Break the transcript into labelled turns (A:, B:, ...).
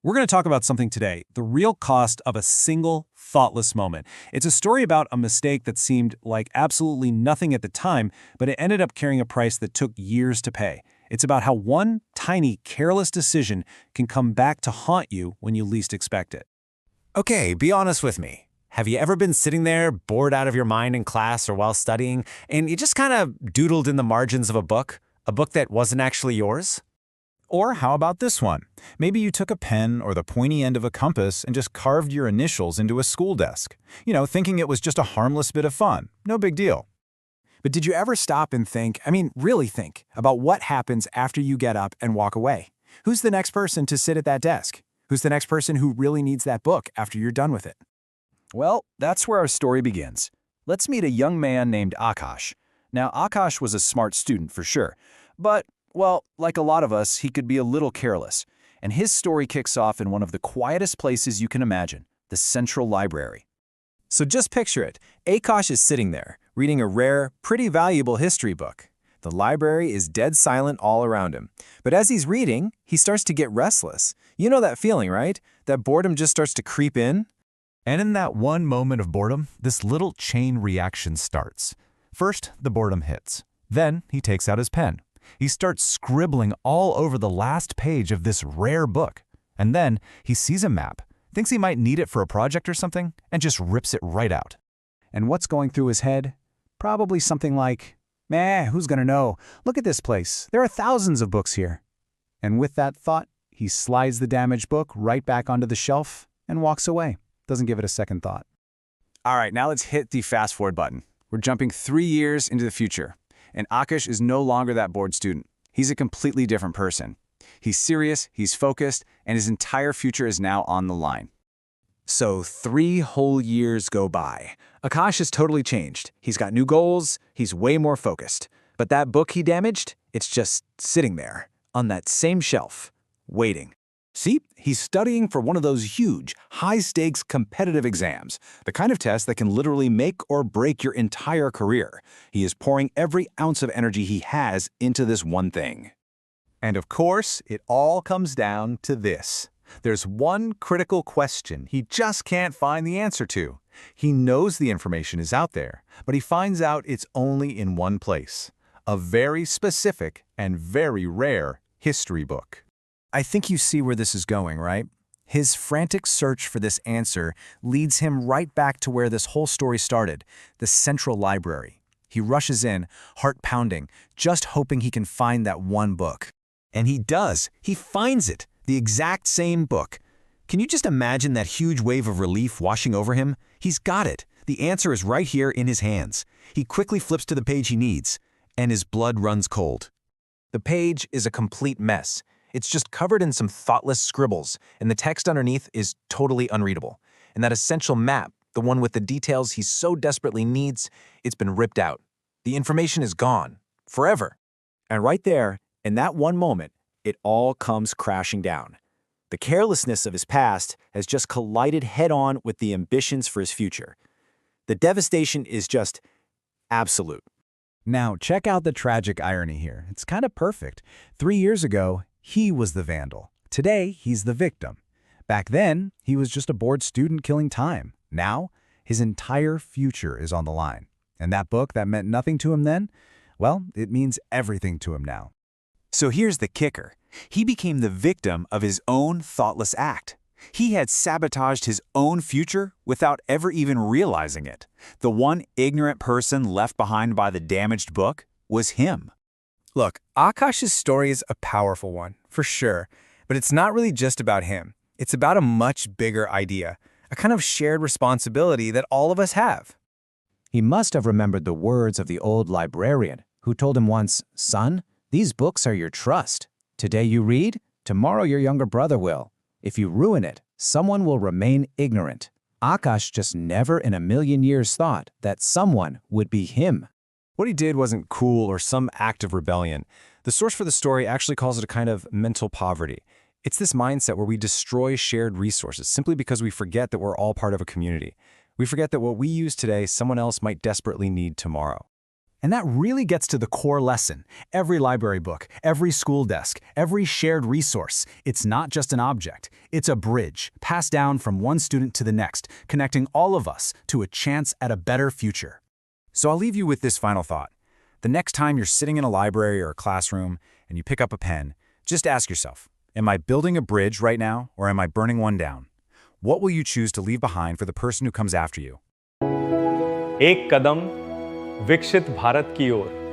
A: We're going to talk about something today, the real cost of a single, thoughtless moment. It's a story about a mistake that seemed like absolutely nothing at the time, but it ended up carrying a price that took years to pay. It's about how one tiny, careless decision can come back to haunt you when you least expect it.
B: Okay, be honest with me. Have you ever been sitting there, bored out of your mind in class or while studying, and you just kind of doodled in the margins of a book that wasn't actually yours?
C: Or how about this one? Maybe you took a pen or the pointy end of a compass and just carved your initials into a school desk. Thinking it was just a harmless bit of fun. No big deal.
D: But did you ever stop and think, really think, about what happens after you get up and walk away? Who's the next person to sit at that desk? Who's the next person who really needs that book after you're done with it?
E: Well, that's where our story begins. Let's meet a young man named Akash. Now, Akash was a smart student for sure, but well, like a lot of us, he could be a little careless. And his story kicks off in one of the quietest places you can imagine, the Central Library.
D: So just picture it. Akash is sitting there, reading a rare, pretty valuable history book. The library is dead silent all around him. But as he's reading, he starts to get restless. You know that feeling, right? That boredom just starts to creep in?
C: And in that one moment of boredom, this little chain reaction starts. First, the boredom hits. Then he takes out his pen. He starts scribbling all over the last page of this rare book. And then he sees a map, thinks he might need it for a project or something, and just rips it right out.
D: And what's going through his head? Probably something like, who's gonna know? Look at this place. There are thousands of books here. And with that thought, he slides the damaged book right back onto the shelf and walks away. Doesn't give it a second thought.
E: All right, now let's hit the fast forward button. We're jumping 3 years into the future. And Akash is no longer that bored student. He's a completely different person. He's serious, he's focused, and his entire future is now on the line.
D: So 3 whole years go by. Akash has totally changed. He's got new goals, he's way more focused. But that book he damaged, it's just sitting there, on that same shelf, waiting.
E: See, he's studying for one of those huge, high-stakes competitive exams, the kind of test that can literally make or break your entire career. He is pouring every ounce of energy he has into this one thing.
B: And of course, it all comes down to this. There's one critical question he just can't find the answer to. He knows the information is out there, but he finds out it's only in one place. A very specific and very rare history book.
D: I think you see where this is going, right? His frantic search for this answer leads him right back to where this whole story started, the Central Library. He rushes in, heart pounding, just hoping he can find that one book.
B: And he does. He finds it, the exact same book. Can you just imagine that huge wave of relief washing over him? He's got it. The answer is right here in his hands. He quickly flips to the page he needs, and his blood runs cold.
F: The page is a complete mess. It's just covered in some thoughtless scribbles, and the text underneath is totally unreadable. And that essential map, the one with the details he so desperately needs, it's been ripped out. The information is gone. Forever.
D: And right there, in that one moment, it all comes crashing down. The carelessness of his past has just collided head-on with the ambitions for his future. The devastation is just absolute.
C: Now, check out the tragic irony here. It's kind of perfect. 3 years ago, he was the vandal. Today, he's the victim. Back then, he was just a bored student killing time. Now, his entire future is on the line. And that book that meant nothing to him then, well, it means everything to him now.
B: So here's the kicker. He became the victim of his own thoughtless act. He had sabotaged his own future without ever even realizing it. The one ignorant person left behind by the damaged book was him.
G: Look, Akash's story is a powerful one, for sure, but it's not really just about him. It's about a much bigger idea, a kind of shared responsibility that all of us have.
H: He must have remembered the words of the old librarian who told him once, "Son, these books are your trust. Today you read, tomorrow your younger brother will. If you ruin it, someone will remain ignorant." Akash just never in a million years thought that someone would be him.
A: What he did wasn't cool or some act of rebellion. The source for the story actually calls it a kind of mental poverty. It's this mindset where we destroy shared resources simply because we forget that we're all part of a community. We forget that what we use today, someone else might desperately need tomorrow.
D: And that really gets to the core lesson. Every library book, every school desk, every shared resource, it's not just an object. It's a bridge, passed down from one student to the next, connecting all of us to a chance at a better future.
C: So I'll leave you with this final thought. The next time you're sitting in a library or a classroom and you pick up a pen, just ask yourself, am I building a bridge right now or am I burning one down? What will you choose to leave behind for the person who comes after you?
I: एक कदम विकसित भारत की ओर।